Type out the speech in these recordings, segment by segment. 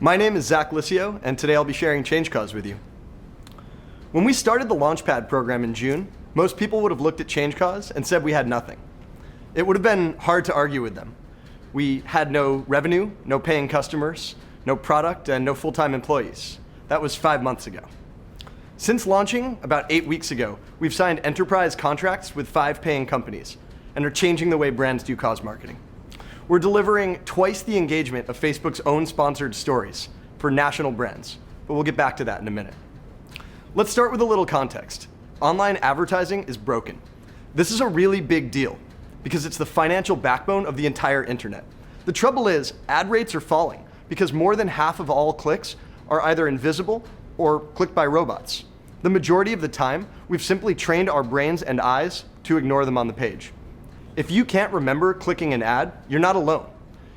My name is Zach Licio, and today I'll be sharing Changecause with you. When we started the Launchpad program in June, most people would have looked at Changecause and said we had nothing. It would have been hard to argue with them. We had no revenue, no paying customers, no product, and no full-time employees. That was 5 months ago. Since launching about 8 weeks ago, we've signed enterprise contracts with 5 paying companies and are changing the way brands do cause marketing. We're delivering twice the engagement of Facebook's own sponsored stories for national brands, but we'll get back to that in a minute. Let's start with a little context. Online advertising is broken. This is a really big deal because it's the financial backbone of the entire internet. The trouble is, ad rates are falling because more than half of all clicks are either invisible or clicked by robots. The majority of the time, we've simply trained our brains and eyes to ignore them on the page. If you can't remember clicking an ad, you're not alone.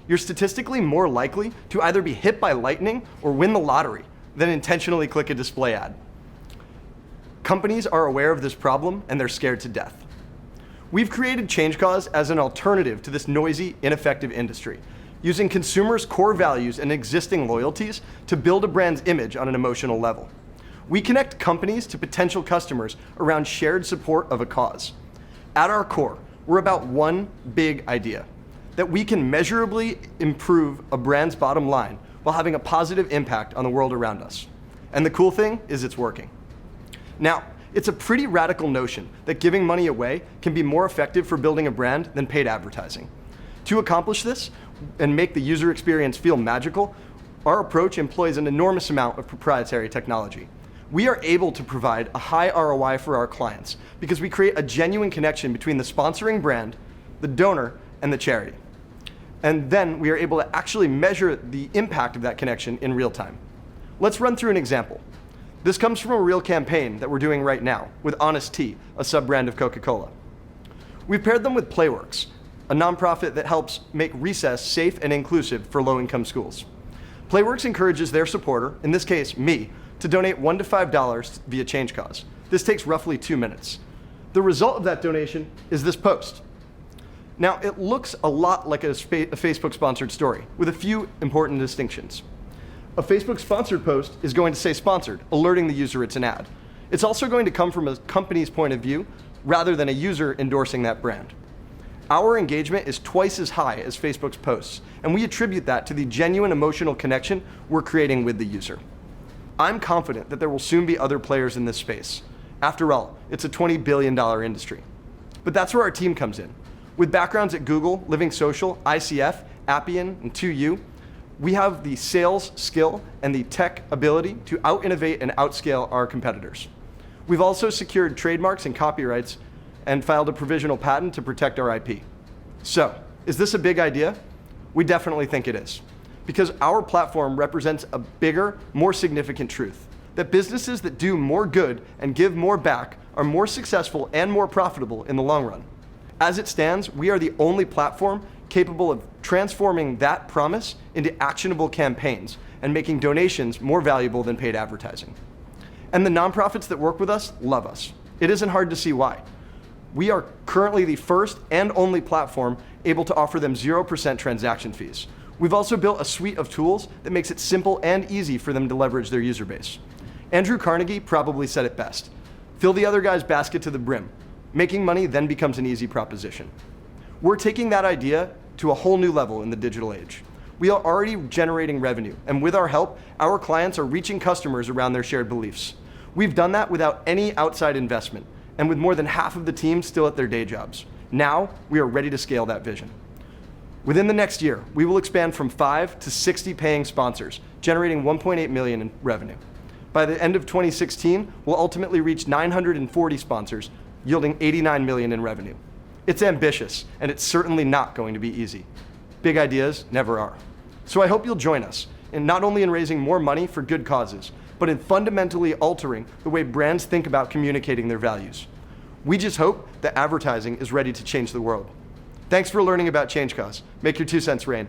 You're statistically more likely to either be hit by lightning or win the lottery than intentionally click a display ad. Companies are aware of this problem and they're scared to death. We've created Changecause as an alternative to this noisy, ineffective industry, using consumers' core values and existing loyalties to build a brand's image on an emotional level. We connect companies to potential customers around shared support of a cause. At our core, we're about one big idea, that we can measurably improve a brand's bottom line while having a positive impact on the world around us. And the cool thing is it's working. Now, it's a pretty radical notion that giving money away can be more effective for building a brand than paid advertising. To accomplish this and make the user experience feel magical, our approach employs an enormous amount of proprietary technology. We are able to provide a high ROI for our clients because we create a genuine connection between the sponsoring brand, the donor, and the charity. And then we are able to actually measure the impact of that connection in real time. Let's run through an example. This comes from a real campaign that we're doing right now with Honest Tea, a sub-brand of Coca-Cola. We've paired them with Playworks, a nonprofit that helps make recess safe and inclusive for low-income schools. Playworks encourages their supporter, in this case me, to donate $1 to $5 via Changecause. This takes roughly 2 minutes. The result of that donation is this post. Now, it looks a lot like a Facebook-sponsored story, with a few important distinctions. A Facebook-sponsored post is going to say sponsored, alerting the user it's an ad. It's also going to come from a company's point of view, rather than a user endorsing that brand. Our engagement is twice as high as Facebook's posts, and we attribute that to the genuine emotional connection we're creating with the user. I'm confident that there will soon be other players in this space. After all, it's a $20 billion industry. But that's where our team comes in. With backgrounds at Google, Living Social, ICF, Appian, and 2U, we have the sales skill and the tech ability to out-innovate and outscale our competitors. We've also secured trademarks and copyrights and filed a provisional patent to protect our IP. So, is this a big idea? We definitely think it is. Because our platform represents a bigger, more significant truth, that businesses that do more good and give more back are more successful and more profitable in the long run. As it stands, we are the only platform capable of transforming that promise into actionable campaigns and making donations more valuable than paid advertising. And the nonprofits that work with us love us. It isn't hard to see why. We are currently the first and only platform able to offer them 0% transaction fees. We've also built a suite of tools that makes it simple and easy for them to leverage their user base. Andrew Carnegie probably said it best. Fill the other guy's basket to the brim. Making money then becomes an easy proposition. We're taking that idea to a whole new level in the digital age. We are already generating revenue, and with our help, our clients are reaching customers around their shared beliefs. We've done that without any outside investment, and with more than half of the team still at their day jobs. Now, we are ready to scale that vision. Within the next year, we will expand from 5 to 60 paying sponsors, generating $1.8 million in revenue. By the end of 2016, we'll ultimately reach 940 sponsors, yielding $89 million in revenue. It's ambitious, and it's certainly not going to be easy. Big ideas never are. So I hope you'll join us, and not only in raising more money for good causes, but in fundamentally altering the way brands think about communicating their values. We just hope that advertising is ready to change the world. Thanks for learning about Changecause. Make your 2 cents rain.